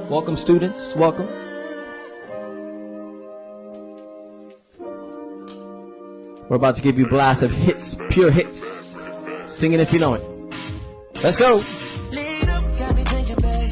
Welcome, students. Welcome. We're about to give you a blast of hits, pure hits. Sing it if you know it. Let's go. Lead up, got me thinking, babe.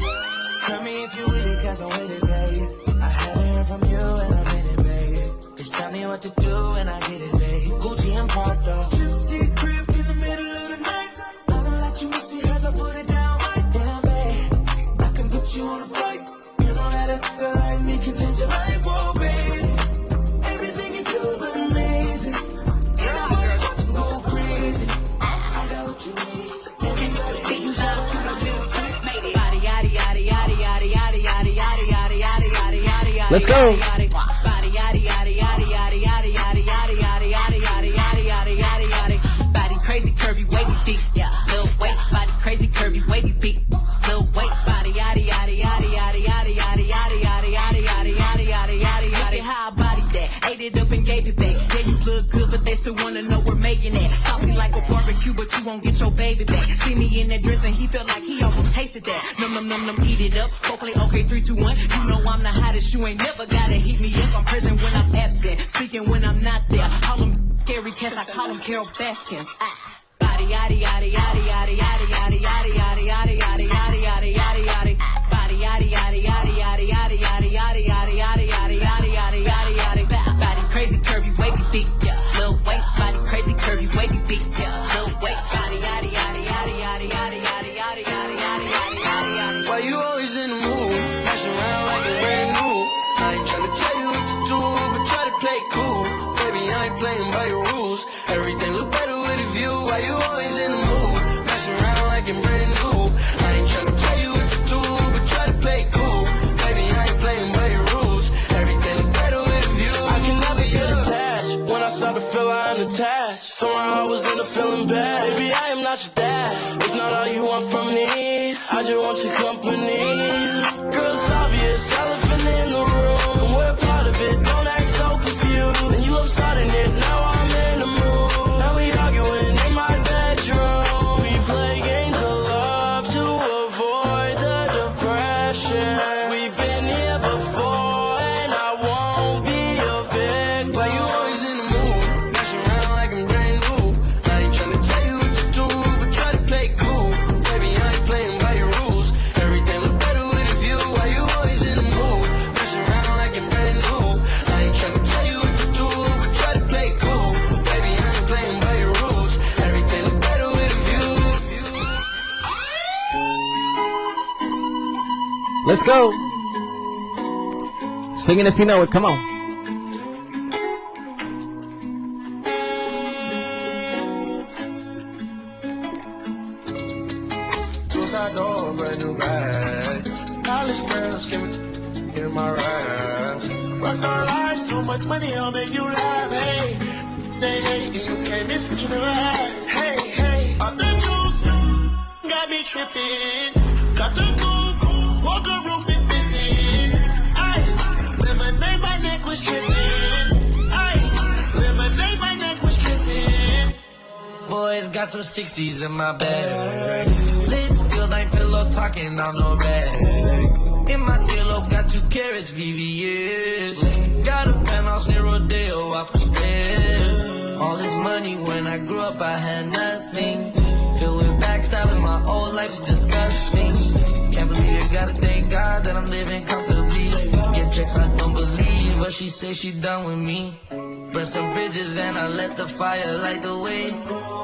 Tell me if you with it, cause I'm with it, babe. I haven't heard from you and I'm in it, babe. Just tell me what to do and I get it, babe. Gucci and Prada. Gypsy crib in the middle of the night. Not gonna let you miss it as I put it down right down, babe. I can put you on a flight. You know how to feel like me can change your life, oh, babe. Everything you do is amazing. Let's go. Body crazy, curvy, wavy feet. Yeah, little waist. Body crazy, curvy, wavy feet. Little waist. Body yaddy yaddy yaddy yaddy yaddy yaddy yaddy yaddy yaddy yaddy yaddy yaddy yaddy. Look at how I body that. Ate it up and gave it back. Yeah, you look good, but they still wanna know we're making it. Saucy like a barbecue, but you won't get your baby back. See me in that dress and he felt like he almost tasted that. Num num num num, eat it up. Hopefully, okay, 3, 2, 1. You know I'm the hottest. You ain't never gotta heat me up. I'm present when I'm absent, speaking when I'm not there. Call them scary cats, I call them Carol Baskins. Body yaddy yaddy yaddy yaddy yaddy yaddy yaddy yaddy yaddy yaddy yaddy yaddy yaddy yaddy. Body yaddy yaddy yaddy yaddy yaddy yaddy yaddy yaddy yaddy yaddy yaddy yaddy yaddy yaddy. Body crazy, curvy, wavy feet. Yeah, little waist. Body crazy, curvy, wavy feet. Yeah, little waist. Body yaddy yaddy yaddy yaddy yaddy yaddy yaddy yaddy yaddy yaddy yaddy. Why you always in the mood? Messing around like a brand new. I ain't tryna tell you what to do, but try to play cool. Baby, I ain't playing by your rules. Everything look better with a view. Why you always in the mood? Messing around like I'm brand new. I ain't tryna tell you what to do, but try to play cool. Baby, I ain't playing by your rules. Everything look better with a view. I can never get attached. When I start to feel I'm attached, somehow I was in a feeling bad. Baby, I am not your dad. It's not all you want from me. I just want your company. Girl, it's obvious, elephant in the room. We're part of it, don't act so confused. And you love starting it, now I'm in the mood. Now we arguing in my bedroom. We play games of love to avoid the depression. We've been here before and I won't be a victim. Why you always in the mood? Messing around like I'm brand new. I ain't tryna tell you what to do, but try to play cool. Baby, I ain't playing by your rules. Everything look better with a view. Why you always in the mood? Messing around like I'm brand new. I ain't tryna tell you what to do, but try to play cool. Baby, I ain't playing by your rules. Everything look better with a view. Let's go. Sing it if you know it. Come on. Suicide door, brand new bag. College girls give me in my raps. Rockstar life, so much money, I'll make you laugh. Hey, and you can't miss what you never had. Hey, off the juice, got me tripping. Got the coupe, walker roof is missing. Ice, lemonade, my neck was tripping. Ice, lemonade, my neck was tripping. Boys got some 60s in my bag. Lips sealed like pillow talking on no bag. In my earlobe got 2 carats, VVS. Got a penthouse near Rodeo off the stairs. All this money when I grew up I had nothing. Filled with backstabbing, my whole life's disgusting. Can't believe it, gotta thank God that I'm living comfortably. Get checks, I don't believe, but she say she done with me. Burn some bridges and I let the fire light the way.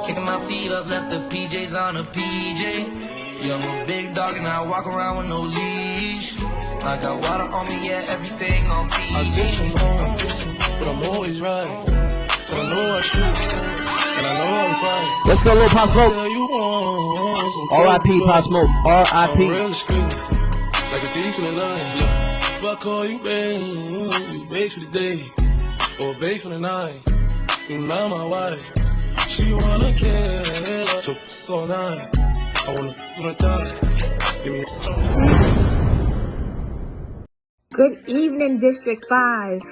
Kicking my feet up, left the PJs on a PJ. Yeah, I'm a big dog and I walk around with no leash. I got water on me, yeah, everything on Fiji. I get some wrong, but I'm always right. So I know I shoot, and I know I'm fine. Let's go, little Pop Smoke. R.I.P. Pop Smoke. R.I.P. Like a thief in the night. If I call you babe, you babe for the day, or babe for the night. You not my wife. She wanna kill, so all night. I wanna die. Give me Good evening, District 5.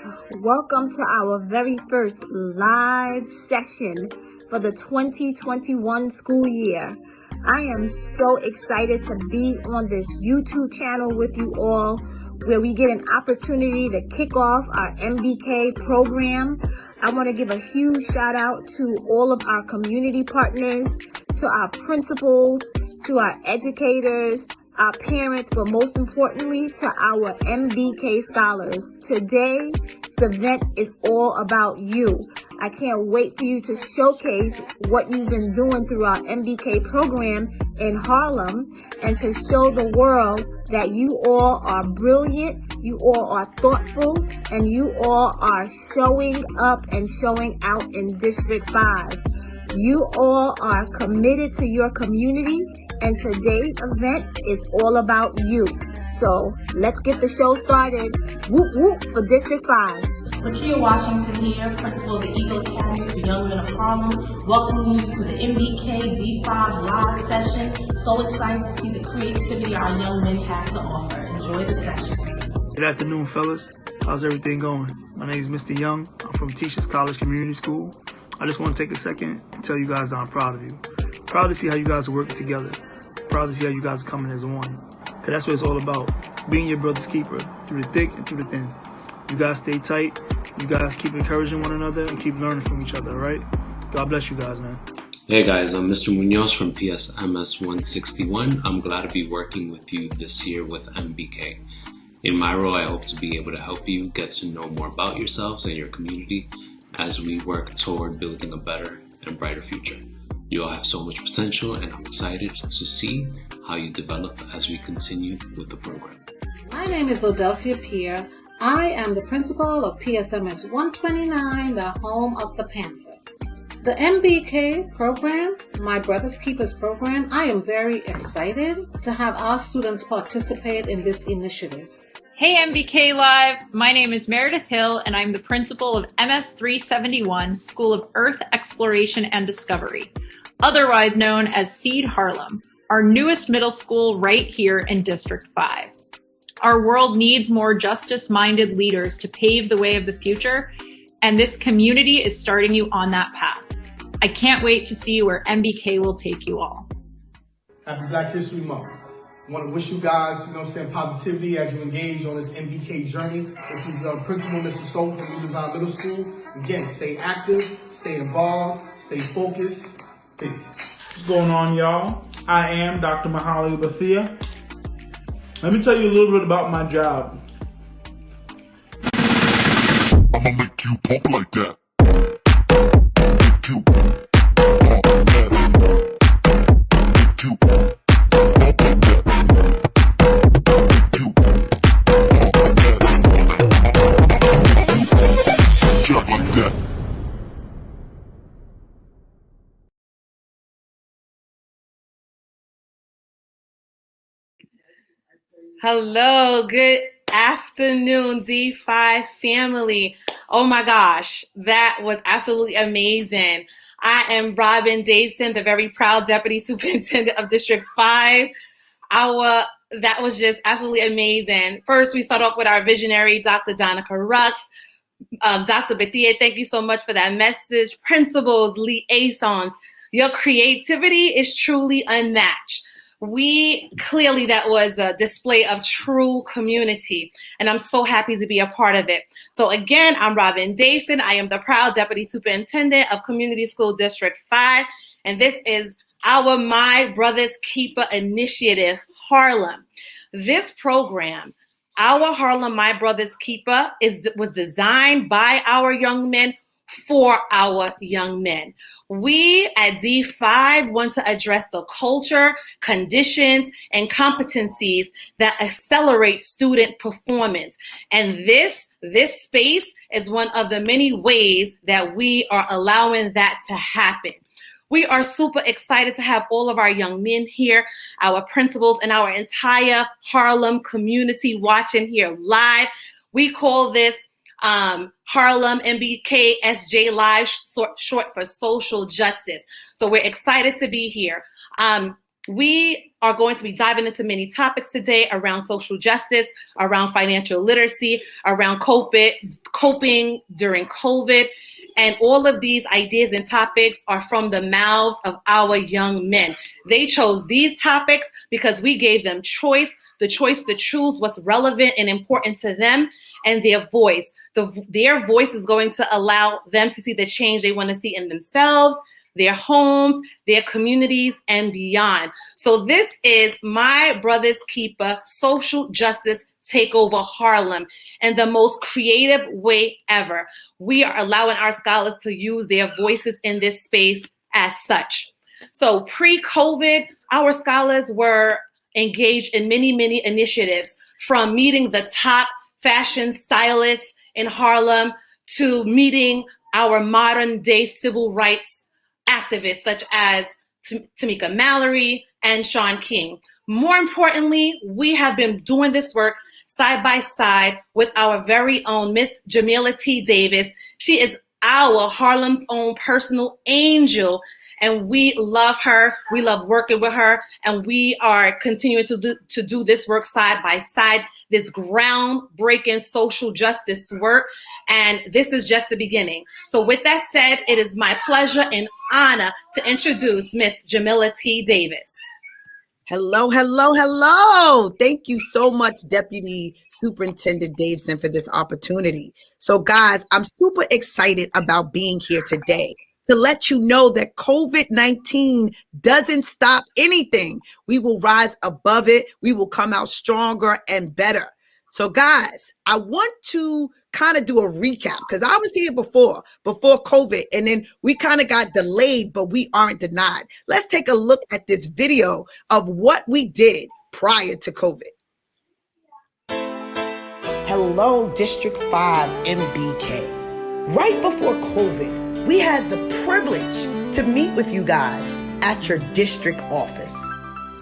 Welcome to our very first live session for the 2021 school year. I am so excited to be on this YouTube channel with you all, where we get an opportunity to kick off our MBK program. I want to give a huge shout out to all of our community partners, to our principals, to our educators, our parents, but most importantly, to our MBK scholars. Today's event is all about you. I can't wait for you to showcase what you've been doing through our MBK program in Harlem and to show the world that you all are brilliant, you all are thoughtful, and you all are showing up and showing out in District 5. You all are committed to your community, and today's event is all about you. So let's get the show started. Whoop whoop for District 5. Lakia Washington here, principal of the Eagle Academy for Young Men of Harlem, welcoming you to the MBK D5 live session. So excited to see the creativity our young men have to offer. Enjoy the session. Good afternoon, fellas. How's everything going? My name is Mr. Young. I'm from Teachers College Community School. I just want to take a second and tell you guys that I'm proud of you. Proud to see how you guys are working together. Proud to see how you guys are coming as one. Because that's what it's all about. Being your brother's keeper, through the thick and through the thin. You guys stay tight. You guys keep encouraging one another and keep learning from each other, right? God bless you guys, man. Hey guys, I'm Mr. Munoz from PSMS 161. I'm glad to be working with you this year with MBK. In my role, I hope to be able to help you get to know more about yourselves and your community as we work toward building a better and brighter future. You all have so much potential, and I'm excited to see how you develop as we continue with the program. My name is Odelphia Pierre. I am the principal of PSMS 129, the home of the Panther. The MBK program, My Brother's Keepers program, I am very excited to have our students participate in this initiative. Hey MBK Live, my name is Meredith Hill and I'm the principal of MS 371 School of Earth Exploration and Discovery, otherwise known as Seed Harlem, our newest middle school right here in District 5. Our world needs more justice-minded leaders to pave the way of the future, and this community is starting you on that path. I can't wait to see where MBK will take you all. Happy Black History Month. I want to wish you guys, positivity as you engage on this MBK journey. This is Principal Mr. Stokes from New Design Middle School. Again, stay active, stay involved, stay focused. Peace. What's going on, y'all? I am Dr. Mahali Bethia. Let me tell you a little bit about my job. I'ma make you pump like that. Make you pump like that. Make you pump like that. Make you pump like that. Just like that. Hello, good afternoon, D5 family. Oh my gosh, that was absolutely amazing. I am Robin Davison, the very proud Deputy Superintendent of District 5. That was just absolutely amazing. First, we start off with our visionary, Dr. Donica Rux. Dr. Bethia, thank you so much for that message. Principals, liaisons, your creativity is truly unmatched. That was a display of true community, and I'm so happy to be a part of it. So again, I'm Robin Davison. I am the proud Deputy Superintendent of Community School District 5, and this is our My Brother's Keeper initiative, Harlem. This program, our Harlem My Brother's Keeper, was designed by our young men for our young men. We at D5 want to address the culture, conditions, and competencies that accelerate student performance. And this space is one of the many ways that we are allowing that to happen. We are super excited to have all of our young men here, our principals, and our entire Harlem community watching here live. We call this Harlem MBK SJ Live, short for social justice. So we're excited to be here. We are going to be diving into many topics today around social justice, around financial literacy, around coping during COVID, And all of these ideas and topics are from the mouths of our young men. They chose these topics because we gave them the choice to choose what's relevant and important to them and their voice. Their voice is going to allow them to see the change they want to see in themselves, their homes, their communities, and beyond. So this is My Brother's Keeper Social Justice Takeover Harlem in the most creative way ever. We are allowing our scholars to use their voices in this space as such. So pre-COVID, our scholars were engaged in many, many initiatives, from meeting the top fashion stylists in Harlem to meeting our modern day civil rights activists such as Tamika Mallory and Shaun King. More importantly, we have been doing this work side by side with our very own Miss Jamila T. Davis. She is our Harlem's own personal angel, and we love her. We love working with her, and we are continuing to do this work side by side, this groundbreaking social justice work, and this is just the beginning. So with that said, it is my pleasure and honor to introduce Miss Jamila T. Davis. Hello, hello, hello. Thank you so much, Deputy Superintendent Davidson, for this opportunity. So guys, I'm super excited about being here today to let you know that COVID-19 doesn't stop anything. We will rise above it. We will come out stronger and better. So guys, I want to kind of do a recap because I was here before COVID, and then we kind of got delayed, but we aren't denied. Let's take a look at this video of what we did prior to COVID. Hello, District 5 MBK. Right before COVID, we had the privilege to meet with you guys at your district office.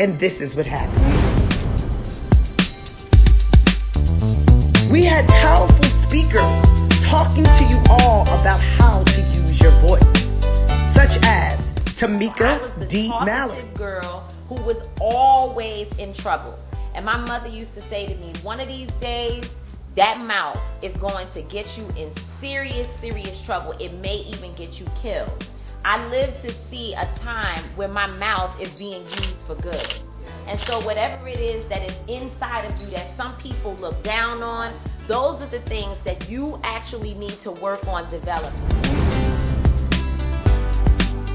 And this is what happened. We had powerful speakers talking to you all about how to use your voice, such as Tamika D. Mallory. Girl who was always in trouble. And my mother used to say to me, one of these days, that mouth is going to get you in serious, serious trouble. It may even get you killed. I lived to see a time where my mouth is being used for good. And so whatever it is that is inside of you that some people look down on, those are the things that you actually need to work on developing.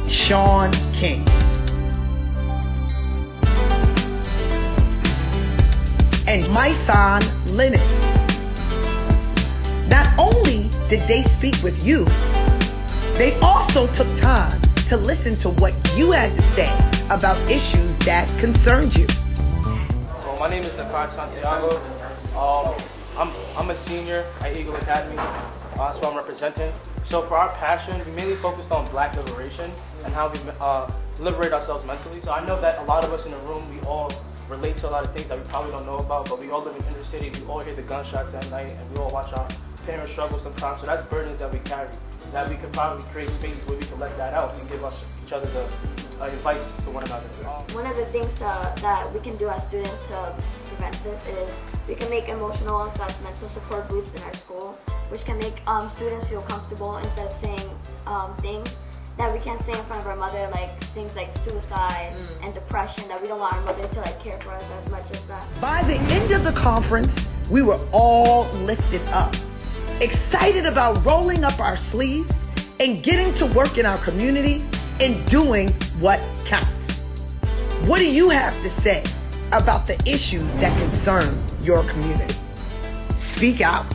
Shaun King. And my son, Lennon. Not only did they speak with you, they also took time to listen to what you had to say about issues that concerned you. Well, my name is Nakai Santiago. I'm a senior at Eagle Academy. That's what I'm representing. So for our passion, we mainly focused on Black liberation and how we liberate ourselves mentally. So I know that a lot of us in the room, we all relate to a lot of things that we probably don't know about, but we all live in inner city. We all hear the gunshots at night, and we all watch our parents struggle sometimes. So that's burdens that we carry, that we could probably create spaces where we can let that out and give each other the advice to one another. One of the things that we can do as students to prevent this is we can make emotional / mental support groups in our school, which can make students feel comfortable instead of saying things that we can't say in front of our mother, like things like suicide and depression, that we don't want our mother to care for us as much as that. By the end of the conference, we were all lifted up, excited about rolling up our sleeves and getting to work in our community and doing what counts. What do you have to say about the issues that concern your community? Speak out.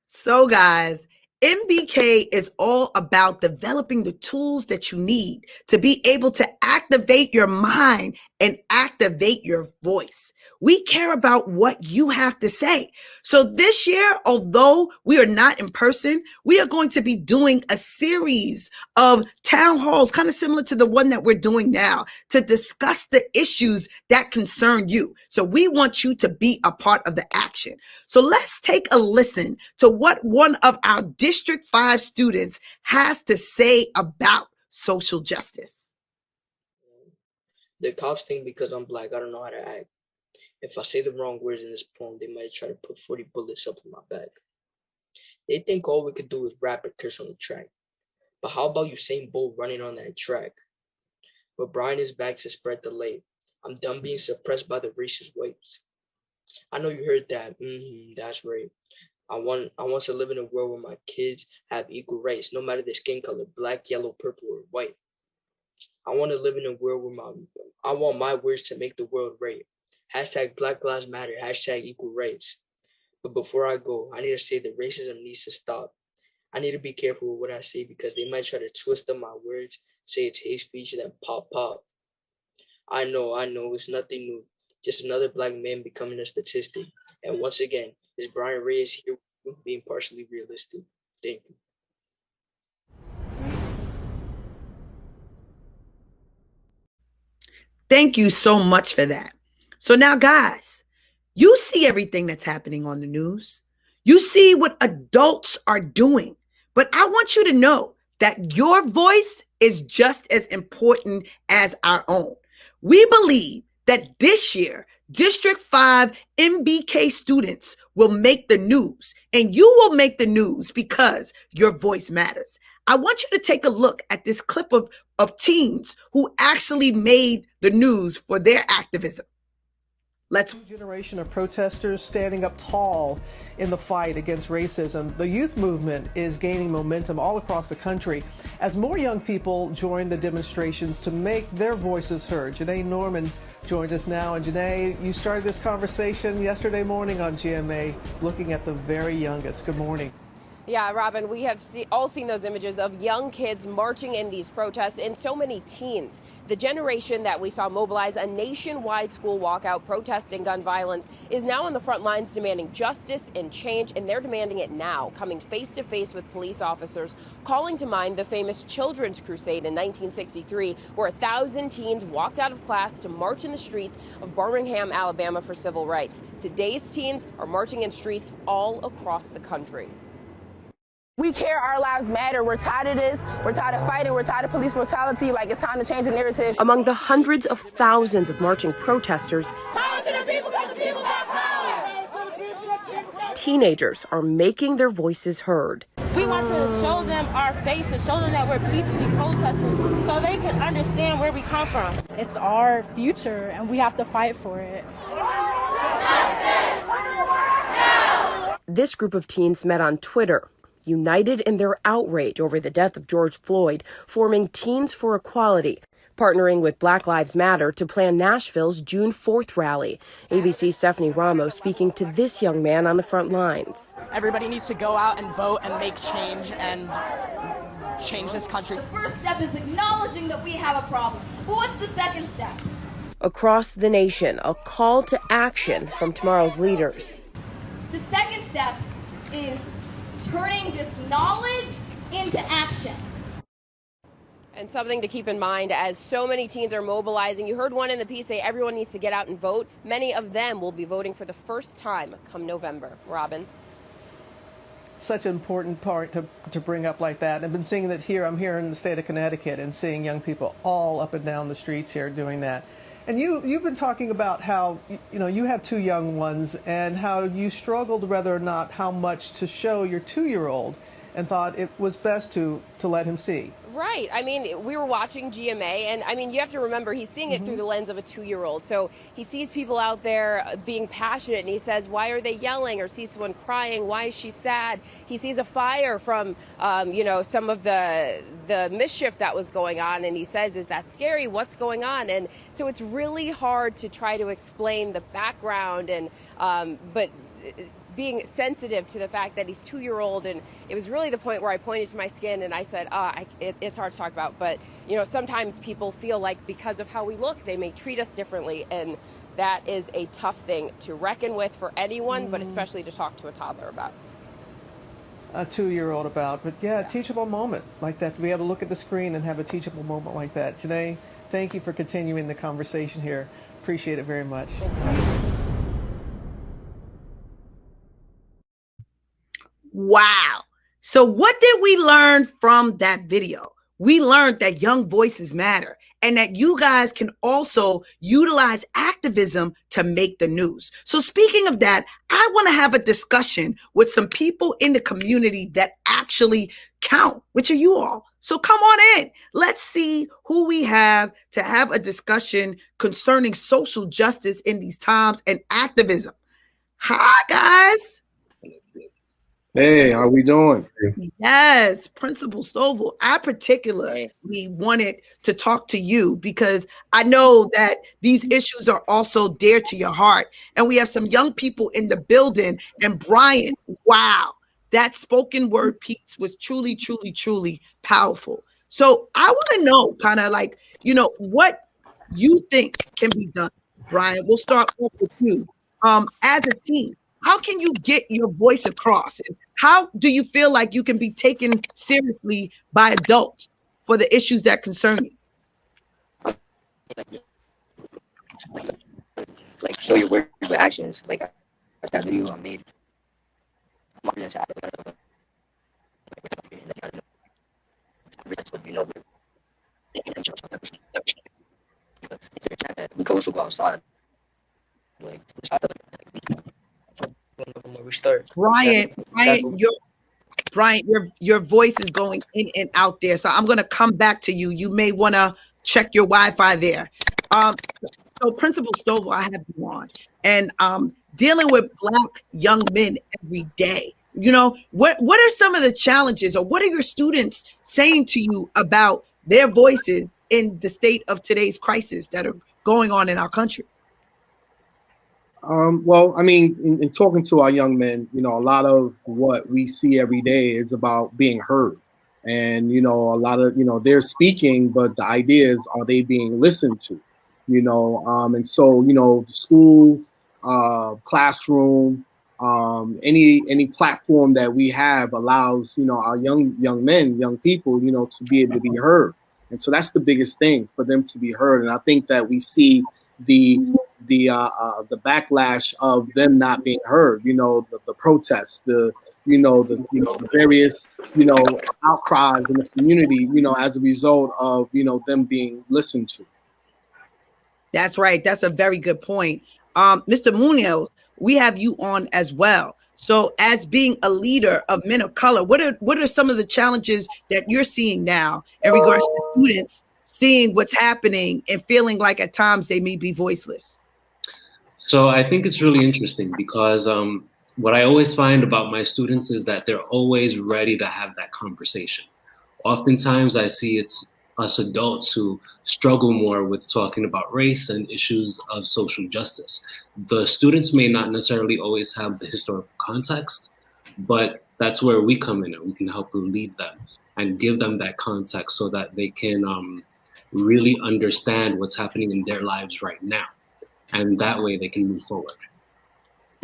So guys, MBK is all about developing the tools that you need to be able to activate your mind and activate your voice. We care about what you have to say. So this year, although we are not in person, we are going to be doing a series of town halls, kind of similar to the one that we're doing now, to discuss the issues that concern you. So we want you to be a part of the action. So let's take a listen to what one of our District 5 students has to say about social justice. The couch thing, because I'm Black, I don't know how to act. If I say the wrong words in this poem, they might try to put 40 bullets up in my back. They think all we could do is rap and curse on the track. But how about Usain Bolt running on that track? But Brian is back to spread the light. I'm done being suppressed by the racist whites. I know you heard that. That's right. I want to live in a world where my kids have equal rights, no matter their skin color, black, yellow, purple, or white. I want to live in a world where I want my words to make the world right. Hashtag Black Lives Matter, hashtag equal rights. But before I go, I need to say that racism needs to stop. I need to be careful with what I say because they might try to twist up my words, say it's hate speech, and then pop. I know, it's nothing new. Just another black man becoming a statistic. And once again, it's Brian Reyes here being partially realistic. Thank you. Thank you so much for that. So now, guys, you see everything that's happening on the news. You see what adults are doing. But I want you to know that your voice is just as important as our own. We believe that this year, District 5 MBK students will make the news, and you will make the news because your voice matters. I want you to take a look at this clip of teens who actually made the news for their activism. Let's generation of protesters standing up tall in the fight against racism. The youth movement is gaining momentum all across the country as more young people join the demonstrations to make their voices heard. Janae Norman joins us now. And Janae, you started this conversation yesterday morning on GMA looking at the very youngest. Good morning. Yeah, Robin, we have all seen those images of young kids marching in these protests and so many teens. The generation that we saw mobilize a nationwide school walkout protesting gun violence is now on the front lines demanding justice and change, and they're demanding it now, coming face to face with police officers, calling to mind the famous Children's Crusade in 1963, where 1,000 teens walked out of class to march in the streets of Birmingham, Alabama for civil rights. Today's teens are marching in streets all across the country. We care, our lives matter. We're tired of this. We're tired of fighting. We're tired of police brutality. Like, it's time to change the narrative. Among the hundreds of thousands of marching protesters, Power to the people because the people have power. teenagers are making their voices heard. We want to show them our faces, show them that we're peacefully protesting so they can understand where we come from. It's our future and we have to fight for it. This group of teens met on Twitter, united in their outrage over the death of George Floyd, forming Teens for Equality, partnering with Black Lives Matter to plan Nashville's June 4th rally. ABC's Stephanie Ramos speaking to this young man on the front lines. Everybody needs to go out and vote and make change and change this country. The first step is acknowledging that we have a problem. But what's the second step? Across the nation, a call to action from tomorrow's leaders. The second step is turning this knowledge into action. And something to keep in mind as so many teens are mobilizing. You heard one in the piece say everyone needs to get out and vote. Many of them will be voting for the first time come November. Robin? Such an important part to bring up like that. I've been seeing that here. I'm here in the state of Connecticut and seeing young people all up and down the streets here doing that. And you've been talking about how, you have two young ones and how you struggled whether or not how much to show your 2-year-old and thought it was best to let him see. Right. I mean, we were watching GMA, and I mean, you have to remember he's seeing it through the lens of a 2-year-old. So he sees people out there being passionate, and he says, why are they yelling? Or sees someone crying, why is she sad? He sees a fire from, some of the mischief that was going on, and he says, is that scary? What's going on? And so it's really hard to try to explain the background, and but being sensitive to the fact that he's 2-year-old, and it was really the point where I pointed to my skin and I said, it's hard to talk about, but sometimes people feel like because of how we look, they may treat us differently, and that is a tough thing to reckon with for anyone, but especially to talk to a toddler about. A 2-year-old about, but yeah, a teachable moment like that. To be able to look at the screen and have a teachable moment like that. Janae, thank you for continuing the conversation here. Appreciate it very much. Wow. So what did we learn from that video? we learned that young voices matter and that you guys can also utilize activism to make the news. So speaking of that, I want to have a discussion with some people in the community that actually count, which are you all. So come on in. Let's see who we have to have a discussion concerning social justice in these times and activism. Hi, guys. Hey, how we doing? Yes, Principal Stovall. I particularly wanted to talk to you because I know that these issues are also dear to your heart. And we have some young people in the building. And Brian, wow, that spoken word piece was truly, truly, truly powerful. So I want to know kind of like, you know, what you think can be done. Brian, we'll start off with you. As a team, how can you get your voice across? And how do you feel like you can be taken seriously by adults for the issues that concern you? Like show your words with actions. Like that video I made. We can also go outside. Like when we start. Brian, your voice is going in and out there. So I'm gonna come back to you. You may want to check your Wi-Fi there. So Principal Stovall, I have you on, and dealing with Black young men every day. You know, what are some of the challenges, or what are your students saying to you about their voices in the state of today's crisis that are going on in our country? Well, I mean, in talking to our young men, you know, a lot of what we see every day is about being heard. And, you know, a lot of, you know, they're speaking, but the idea is, are they being listened to? You know, and so, you know, the school, classroom, any platform that we have allows, you know, our young men, young people, you know, to be able to be heard. And so that's the biggest thing, for them to be heard. And I think that we see the backlash of them not being heard, you know, the protests, the various, you know, outcries in the community, you know, as a result of, you know, them being listened to. That's right. That's a very good point. Mr. Munoz, we have you on as well. So as being a leader of men of color, what are some of the challenges that you're seeing now in regards to students seeing what's happening and feeling like at times they may be voiceless? So I think it's really interesting because what I always find about my students is that they're always ready to have that conversation. Oftentimes I see it's us adults who struggle more with talking about race and issues of social justice. The students may not necessarily always have the historical context, but that's where we come in and we can help lead them and give them that context so that they can really understand what's happening in their lives right now. And that way they can move forward.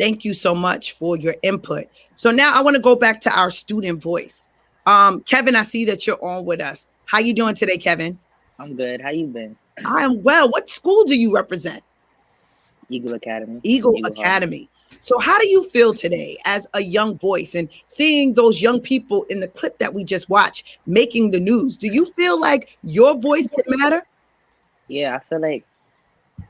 Thank you so much for your input. So now I want to go back to our student voice. Kevin, I see that you're on with us. How you doing today, Kevin? I'm good. How you been? I am well. What school do you represent? Eagle Academy. Eagle Academy. So how do you feel today as a young voice and seeing those young people in the clip that we just watched making the news? Do you feel like your voice can matter? Yeah, I feel like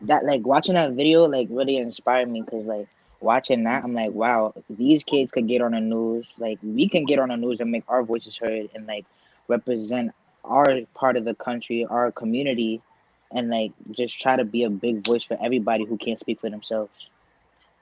that, like watching that video, like really inspired me because like watching that, I'm like, wow, these kids could get on the news. Like we can get on the news and make our voices heard and like represent our part of the country, our community, and like just try to be a big voice for everybody who can't speak for themselves.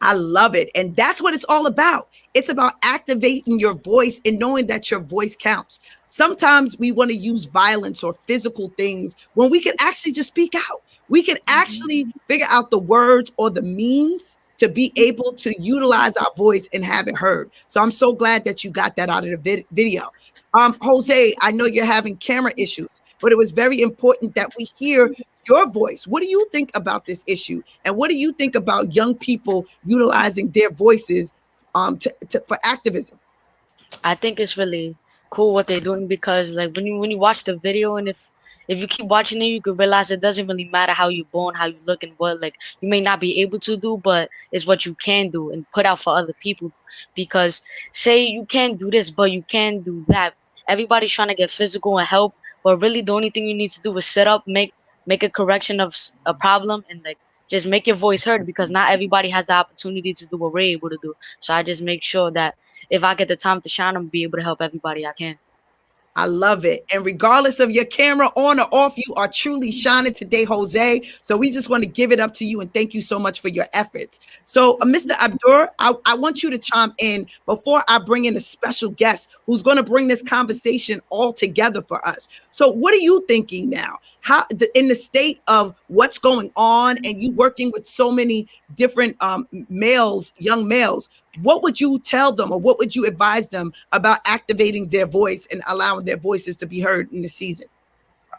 I love it. And that's what it's all about. It's about activating your voice and knowing that your voice counts. Sometimes we want to use violence or physical things when we can actually just speak out. We can actually figure out the words or the means to be able to utilize our voice and have it heard. So I'm so glad that you got that out of the video. Jose, I know you're having camera issues, but it was very important that we hear your voice. What do you think about this issue? And what do you think about young people utilizing their voices for activism? I think it's really cool what they're doing because like when you watch the video and if you keep watching it, you could realize it doesn't really matter how you're born, how you look, and what like you may not be able to do, but it's what you can do and put out for other people. Because say you can't do this, but you can do that. Everybody's trying to get physical and help, But really, the only thing you need to do is sit up, make a correction of a problem, and like just make your voice heard, because not everybody has the opportunity to do what we're able to do. So I just make sure that if I get the time to shine, I'm be able to help everybody I can. I love it. And regardless of your camera on or off, you are truly shining today, Jose. So we just want to give it up to you and thank you so much for your efforts. So Mr. Abdur, I want you to chime in before I bring in a special guest who's going to bring this conversation all together for us. So what are you thinking now? How in the state of what's going on, and you working with so many different males, young males, what would you tell them, or what would you advise them about activating their voice and allowing their voices to be heard in the season?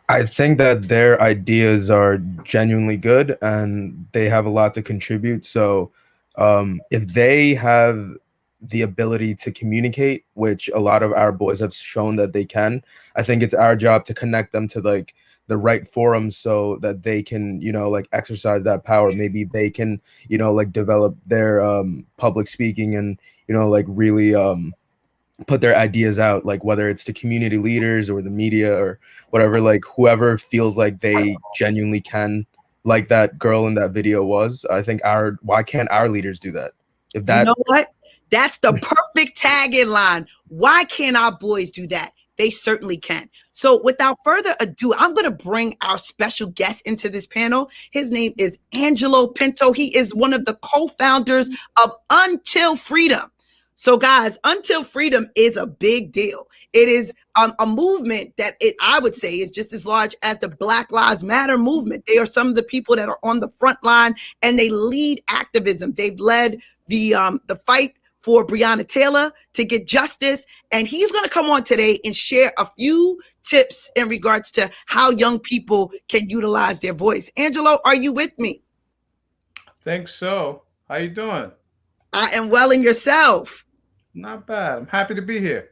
I think that their ideas are genuinely good and they have a lot to contribute. So if they have the ability to communicate, which a lot of our boys have shown that they can, I think it's our job to connect them to like the right forums so that they can, you know, like exercise that power. Maybe they can, you know, like develop their public speaking and, you know, like really put their ideas out, like whether it's to community leaders or the media or whatever, like whoever feels like they genuinely can, like that girl in that video was. I think why can't our leaders do that? If that, you know what? That's the perfect tag-in line. Why can't our boys do that? They certainly can. So without further ado, I'm going to bring our special guest into this panel. His name is Angelo Pinto. He is one of the co-founders of Until Freedom. So guys, Until Freedom is a big deal. It is a movement that I would say is just as large as the Black Lives Matter movement. They are some of the people that are on the front line, and they lead activism. They've led the fight for Breonna Taylor to get justice. And he's going to come on today and share a few tips in regards to how young people can utilize their voice. Angelo, are you with me? Think so. How you doing? I am well, and yourself? Not bad. I'm happy to be here.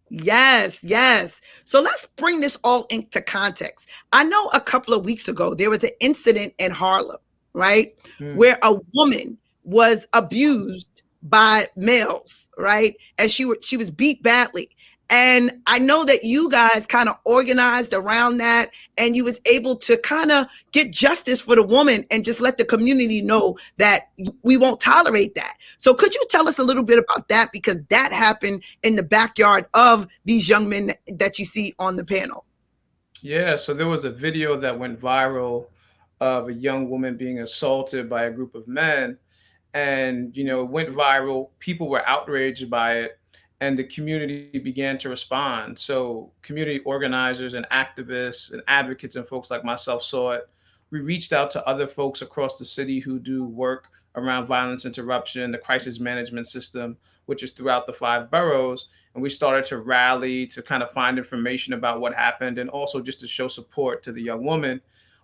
Yes, yes. So let's bring this all into context. I know a couple of weeks ago, there was an incident in Harlem, right? Where a woman was abused by males, right? And she was beat badly. And I know that you guys kind of organized around that, and you was able to kind of get justice for the woman and just let the community know that we won't tolerate that. So could you tell us a little bit about that? Because that happened in the backyard of these young men that you see on the panel. Yeah, so there was a video that went viral of a young woman being assaulted by a group of men. And, you know, it went viral. People were outraged by it, and the community began to respond. So community organizers and activists and advocates and folks like myself saw it. We reached out to other folks across the city who do work around violence interruption, the crisis management system, which is throughout the 5 boroughs. And we started to rally to kind of find information about what happened, and also just to show support to the young woman.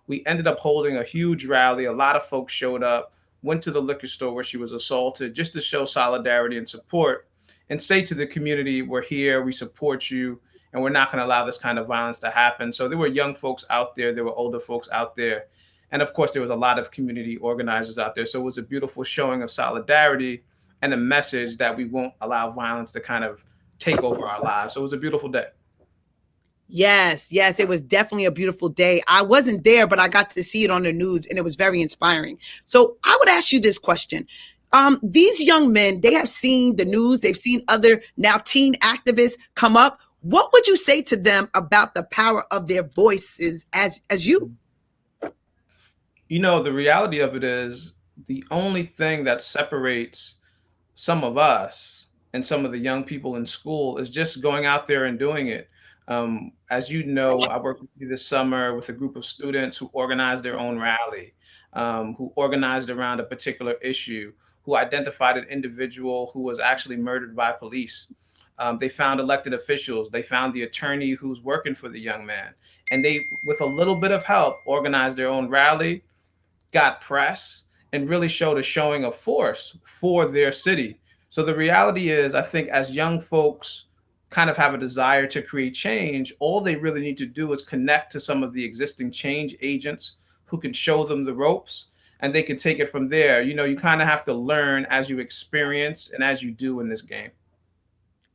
We ended up holding a huge rally. A lot of folks showed up, went to the liquor store where she was assaulted, just to show solidarity and support and say to the community, we're here, we support you, and we're not going to allow this kind of violence to happen. So there were young folks out there, there were older folks out there. And of course, there was a lot of community organizers out there. So it was a beautiful showing of solidarity and a message that we won't allow violence to kind of take over our lives. So it was a beautiful day. Yes, yes, it was definitely a beautiful day. I wasn't there, but I got to see it on the news, and it was very inspiring. So I would ask you this question. These young men, they have seen the news, they've seen other now teen activists come up. What would you say to them about the power of their voices as you? You know, the reality of it is the only thing that separates some of us and some of the young people in school is just going out there and doing it. As you know, I worked with you this summer with a group of students who organized their own rally, who organized around a particular issue, who identified an individual who was actually murdered by police. They found elected officials. They found the attorney who's working for the young man. And they, with a little bit of help, organized their own rally, got press, and really showed a showing of force for their city. So the reality is, I think as young folks kind of have a desire to create change, all they really need to do is connect to some of the existing change agents who can show them the ropes, and they can take it from there. You know, you kind of have to learn as you experience and as you do in this game.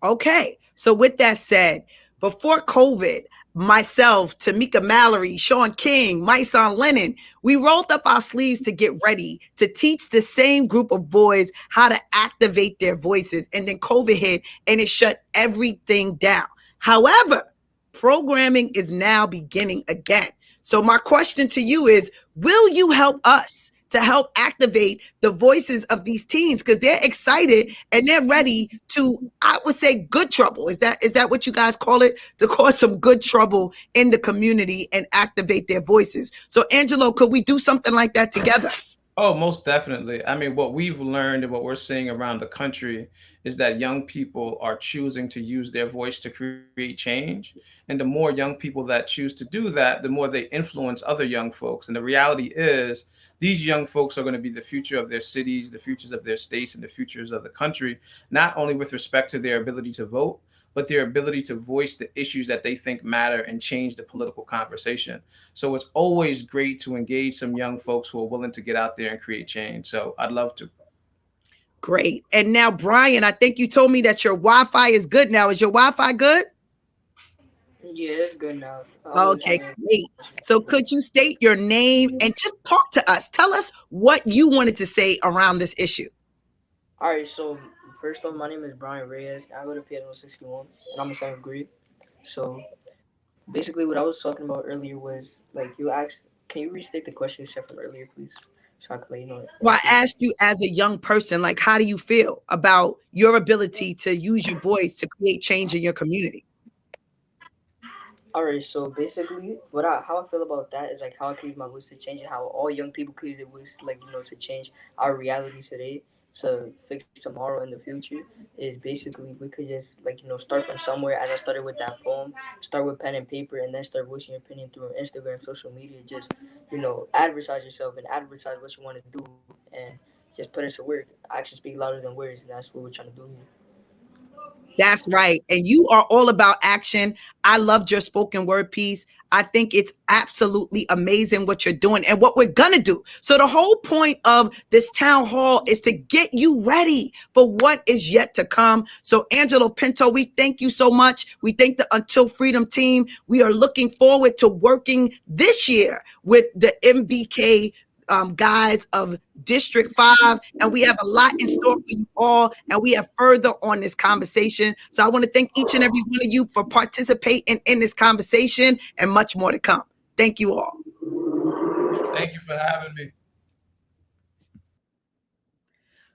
Okay. So with that said, before COVID, myself, Tamika Mallory, Sean King, Myson Lennon, we rolled up our sleeves to get ready to teach the same group of boys how to activate their voices. And then COVID hit and it shut everything down. However, programming is now beginning again. So my question to you is, will you help us to help activate the voices of these teens? Because they're excited and they're ready to, I would say, good trouble. Is that what you guys call it? To cause some good trouble in the community and activate their voices. So Angelo, could we do something like that together? Oh, most definitely. I mean, what we've learned and what we're seeing around the country is that young people are choosing to use their voice to create change. And the more young people that choose to do that, the more they influence other young folks. And the reality is, these young folks are going to be the future of their cities, the futures of their states, and the futures of the country, not only with respect to their ability to vote, but their ability to voice the issues that they think matter and change the political conversation. So it's always great to engage some young folks who are willing to get out there and create change. So I'd love to. Great. And now, Brian, I think you told me that your Wi-Fi is good now. Is your Wi-Fi good? Yeah, it's good now. Okay, great. So could you state your name and just talk to us? Tell us what you wanted to say around this issue. All right, so first off, my name is Brian Reyes. I go to PSM 161, and I'm in 7th grade. So basically what I was talking about earlier was, like, you asked, can you restate the question you said from earlier, please? So I can let you know. Well, I asked you as a young person, like, how do you feel about your ability to use your voice to create change in your community? All right, so basically, how I feel about that is like how I can use my voice to change, and how all young people can use their voice, like, to change our reality today, to fix tomorrow in the future. Is basically we could just, like, start from somewhere. As I started with that poem, start with pen and paper, and then start voicing your opinion through Instagram, social media. Just advertise yourself and advertise what you want to do, and just put it to work. Actions speak louder than words, and that's what we're trying to do here. That's right. And you are all about action. I loved your spoken word piece. I think it's absolutely amazing what you're doing and what we're going to do. So the whole point of this town hall is to get you ready for what is yet to come. So Angelo Pinto, we thank you so much. We thank the Until Freedom team. We are looking forward to working this year with the MBK guys of District 5, and we have a lot in store for you all, and we have further on this conversation. So I want to thank each and every one of you for participating in this conversation, and much more to come. Thank you all. Thank you for having me.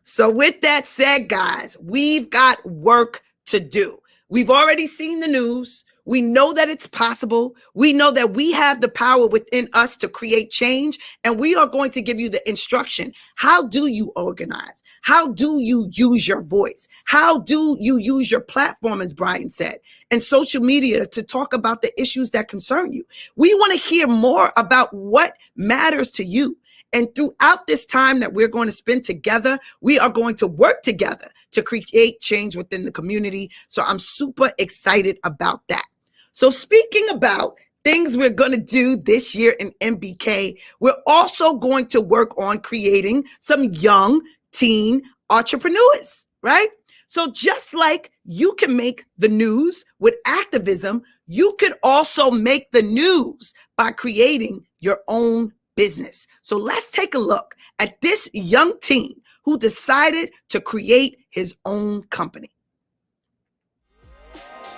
So with that said, guys, we've got work to do. We've already seen the news. We know that it's possible. We know that we have the power within us to create change, and we are going to give you the instruction. How do you organize? How do you use your voice? How do you use your platform, as Brian said, and social media to talk about the issues that concern you? We want to hear more about what matters to you. And throughout this time that we're going to spend together, we are going to work together to create change within the community. So I'm super excited about that. So speaking about things we're going to do this year in MBK, we're also going to work on creating some young teen entrepreneurs, right? So just like you can make the news with activism, you could also make the news by creating your own business. So let's take a look at this young teen who decided to create his own company.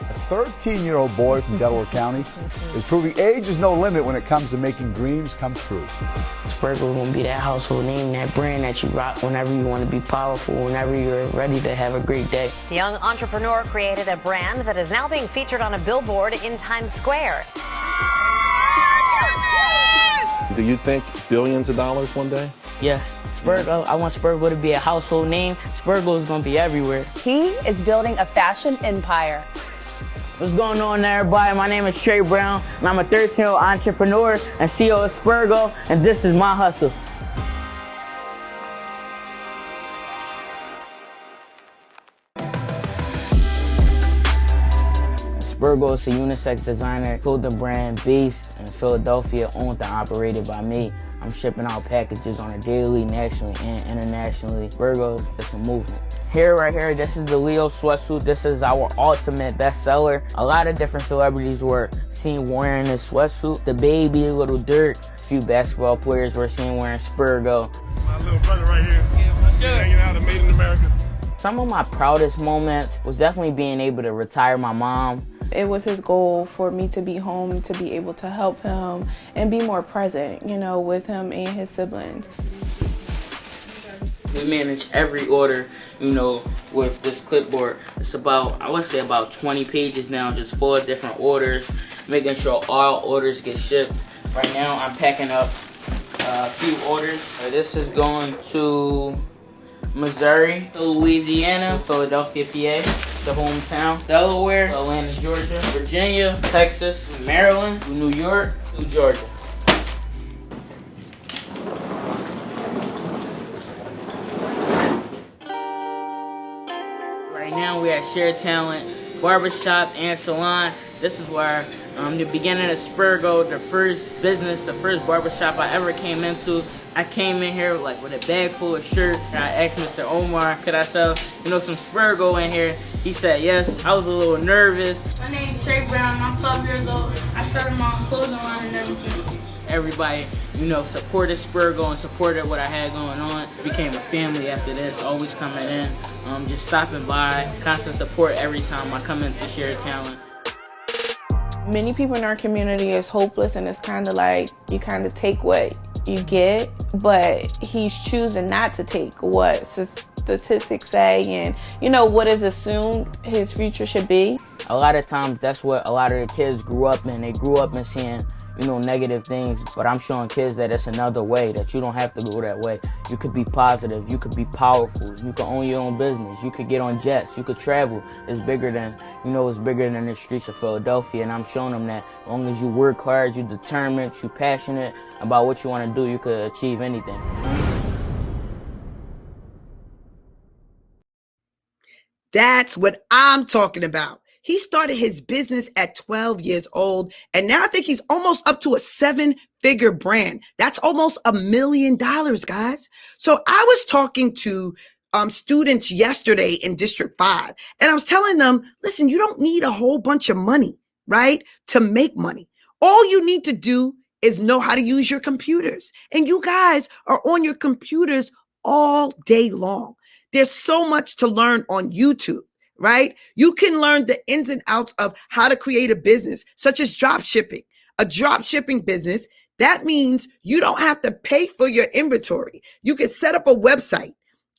A 13-year-old boy from Delaware County is proving age is no limit when it comes to making dreams come true. Spergo is going to be that household name, that brand that you rock whenever you want to be powerful, whenever you're ready to have a great day. The young entrepreneur created a brand that is now being featured on a billboard in Times Square. Do you think billions of dollars one day? Yes, Spergo. I want Spergo to be a household name. Spergo is going to be everywhere. He is building a fashion empire. What's going on, everybody? My name is Trey Brown, and I'm a 13-year-old entrepreneur and CEO of Spergo, and this is my hustle. Spergo is a unisex designer clothing brand based in Philadelphia, owned and operated by me. I'm shipping out packages on a daily, nationally and internationally. Spurgos, it's a movement. Here, right here, this is the Leo sweatsuit. This is our ultimate bestseller. A lot of different celebrities were seen wearing this sweatsuit. The Baby, Little Dirk, a few basketball players were seen wearing Spurgo. My little brother right here, hanging out at Made in America. Some of my proudest moments was definitely being able to retire my mom. It was his goal for me to be home, to be able to help him and be more present, you know, with him and his siblings. We manage every order, you know, with this clipboard. It's about, I would say about 20 pages now, just full of different orders, making sure all orders get shipped. Right now, I'm packing up a few orders. This is going to Missouri, Louisiana, Philadelphia, PA, the hometown, Delaware, Atlanta, Georgia, Virginia, Texas, Maryland, New York, Georgia. Right now we're at Share Talent Barbershop and Salon. This is where the beginning of Spurgo, the first business, the first barbershop I ever came into. I came in here like with a bag full of shirts, and I asked Mr. Omar, could I sell, you know, some Spurgo in here? He said yes. I was a little nervous. My name's Trey Brown. I'm 12 years old. I started my own clothing line and everything. Everybody, you know, supported Spurgo and supported what I had going on. Became a family after this, always coming in, just stopping by, constant support every time I come into Share Talent. Many people in our community is hopeless, and it's kind of like you kind of take what you get, but he's choosing not to take what statistics say and, you know, what is assumed his future should be. A lot of times that's what a lot of the kids grew up in. They grew up in seeing, you know, negative things, but I'm showing kids that it's another way, that you don't have to go that way. You could be positive, you could be powerful, you could own your own business, you could get on jets, you could travel. It's bigger than, you know, it's bigger than the streets of Philadelphia, and I'm showing them that as long as you work hard, you're determined, you're passionate about what you want to do, you could achieve anything. That's what I'm talking about. He started his business at 12 years old, and now I think he's almost up to a 7-figure brand. That's almost $1 million, guys. So I was talking to students yesterday in District 5, and I was telling them, listen, you don't need a whole bunch of money, right, to make money. All you need to do is know how to use your computers. And you guys are on your computers all day long. There's so much to learn on YouTube. Right? You can learn the ins and outs of how to create a business, such as drop shipping. A drop shipping business, that means you don't have to pay for your inventory. You can set up a website,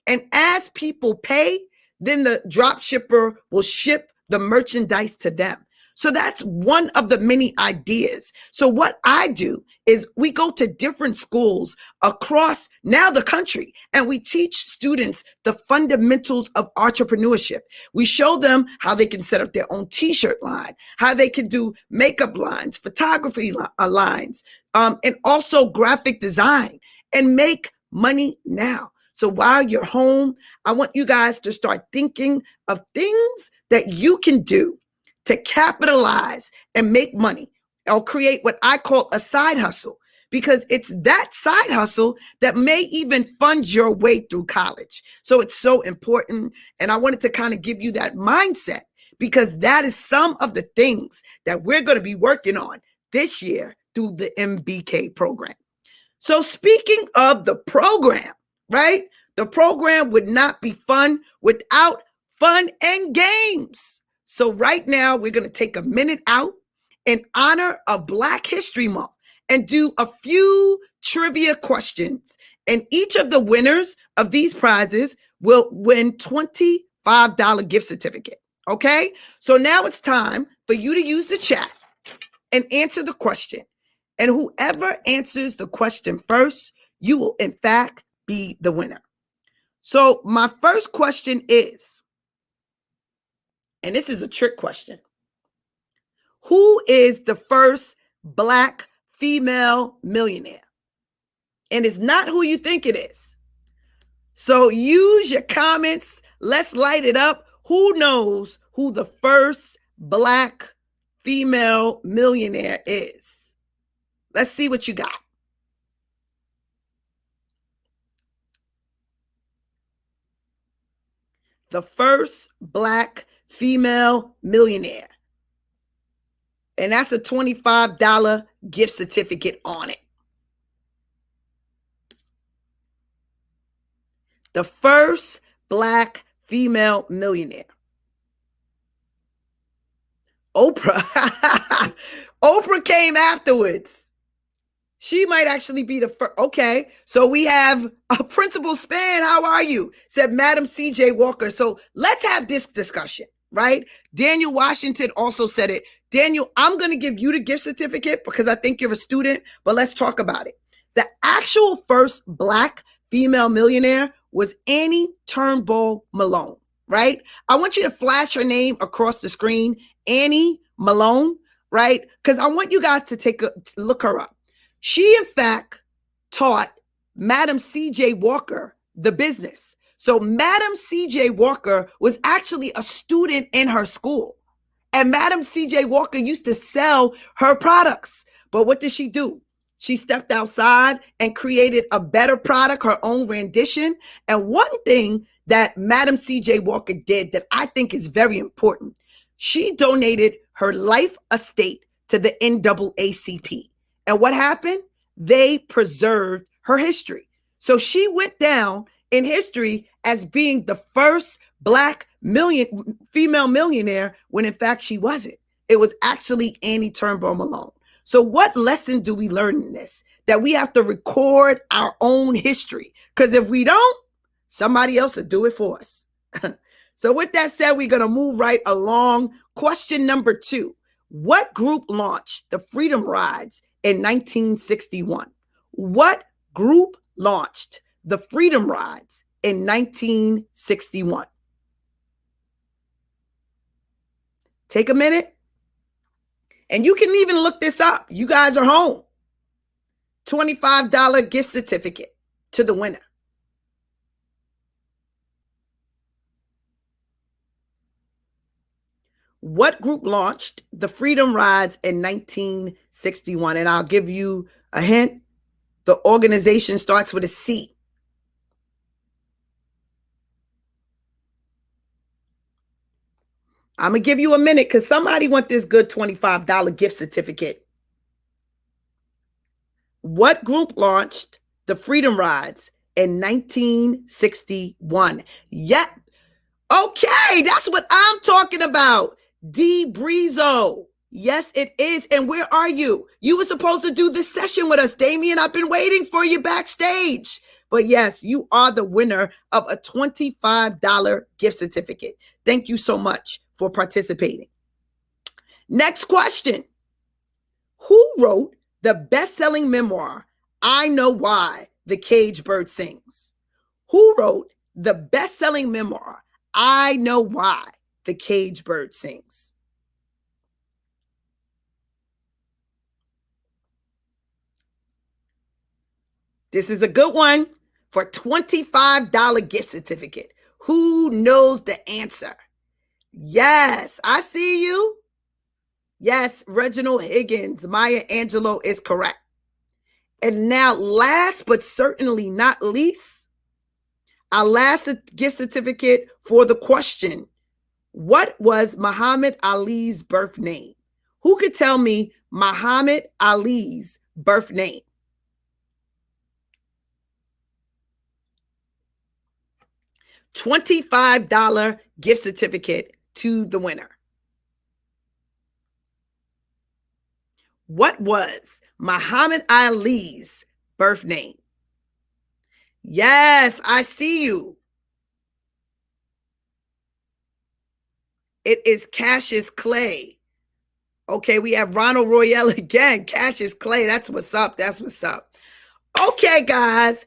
and as people pay, then the drop shipper will ship the merchandise to them. So that's one of the many ideas. So what I do is we go to different schools across now the country, and we teach students the fundamentals of entrepreneurship. We show them how they can set up their own t-shirt line, how they can do makeup lines, photography lines, and also graphic design, and make money now. So while you're home, I want you guys to start thinking of things that you can do to capitalize and make money, or create what I call a side hustle, because it's that side hustle that may even fund your way through college. So it's so important. And I wanted to kind of give you that mindset, because that is some of the things that we're going to be working on this year through the MBK program. So speaking of the program, right? The program would not be fun without fun and games. So right now, we're going to take a minute out in honor of Black History Month and do a few trivia questions. And each of the winners of these prizes will win $25 gift certificate. Okay? So now it's time for you to use the chat and answer the question. And whoever answers the question first, you will in fact be the winner. So my first question is, and this is a trick question, who is the first Black female millionaire? And it's not who you think it is. So use your comments. Let's light it up. Who knows who the first Black female millionaire is? Let's see what you got. the first Black female millionaire. And that's a $25 gift certificate on it. The first Black female millionaire. Oprah. Oprah came afterwards. She might actually be the first. Okay, so we have a Principal Span. How are you? Said Madam C.J. Walker. So let's have this discussion, right? Daniel Washington also said it. Daniel, I'm going to give you the gift certificate because I think you're a student, but let's talk about it. The actual first Black female millionaire was Annie Turnbull Malone, right? I want you to flash her name across the screen, Annie Malone, right? Because I want you guys to look her up. She, in fact, taught Madam C.J. Walker the business. So Madam C.J. Walker was actually a student in her school. And Madam C.J. Walker used to sell her products. But what did she do? She stepped outside and created a better product, her own rendition. And one thing that Madam C.J. Walker did that I think is very important, she donated her life estate to the NAACP. And what happened? They preserved her history. So she went down in history as being the first Black female millionaire when in fact she wasn't. It was actually Annie Turnbull Malone. So what lesson do we learn in this? That we have to record our own history. Because if we don't, somebody else will do it for us. So with that said, we're going to move right along. Question number 2. What group launched the Freedom Rides in 1961? What group launched the Freedom Rides in 1961? Take a minute. And you can even look this up. You guys are home. $25 gift certificate to the winner. What group launched the Freedom Rides in 1961? And I'll give you a hint. The organization starts with a C. I'm going to give you a minute because somebody want this good $25 gift certificate. What group launched the Freedom Rides in 1961? Yep. Okay, that's what I'm talking about. D. Brizo. Yes, it is. And where are you? You were supposed to do this session with us, Damien. I've been waiting for you backstage. But yes, you are the winner of a $25 gift certificate. Thank you so much for participating. Next question. Who wrote the best-selling memoir, I Know Why the Caged Bird Sings? Who wrote the best-selling memoir, I Know Why the Caged Bird Sings? This is a good one for $25 gift certificate. Who knows the answer? Yes, I see you. Yes, Reginald Higgins, Maya Angelou is correct. And now, last but certainly not least, our last gift certificate for the question, what was Muhammad Ali's birth name? Who could tell me Muhammad Ali's birth name? $25 gift certificate to the winner. What was Muhammad Ali's birth name? Yes, I see you. It is Cassius Clay. Okay, we have Ronald Royale again. Cassius Clay, that's what's up. That's what's up. Okay, guys,